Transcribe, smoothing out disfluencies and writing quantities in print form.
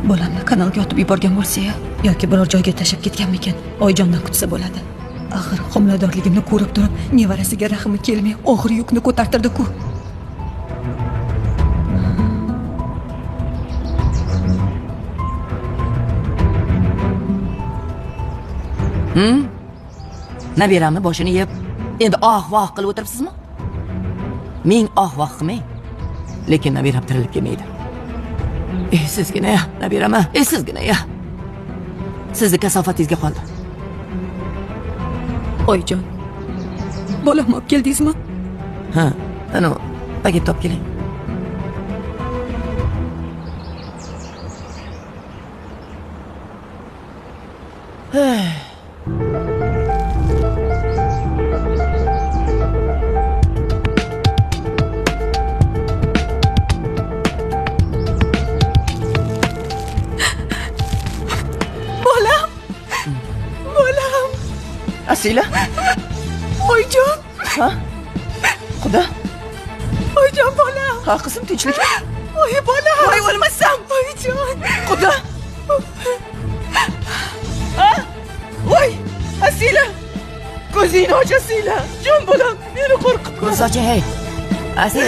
Bolamni kanalga otib yuborgan bo'lsa-ya, yoki biror joyga tashlab ketganmikin, oyijondan kutsa bo'ladi. Axir homiladorligimni ko'rib turib, nevarasiga rahmi kelmay, og'ir yukni ko'tartirdi-ku. Nabiramni boshini yeb, endi voh qilib o'tiribsizmi? Ming voh qilmang. Lekin nabiram tirilib kelmaydi. Sizgina ya, nabirama, sizgina ya. Sizni kasofatingizga qoldi. Oyijon, bolamni olib keldingizmi? Ha, ana paket olib keling. Bolam. Asila? Oyijon. Ha? Xudo? Oyijon, bolam. Ha, qizim, tinchlikmi? Oy, bolam. Voy, o'lmasam. Oyijon. Xudo? Ha? Voy, Asila. Ko'zingni och, Asila. Jon bolam, meni qo'rqitma. Ko'z oching, hey. Asila.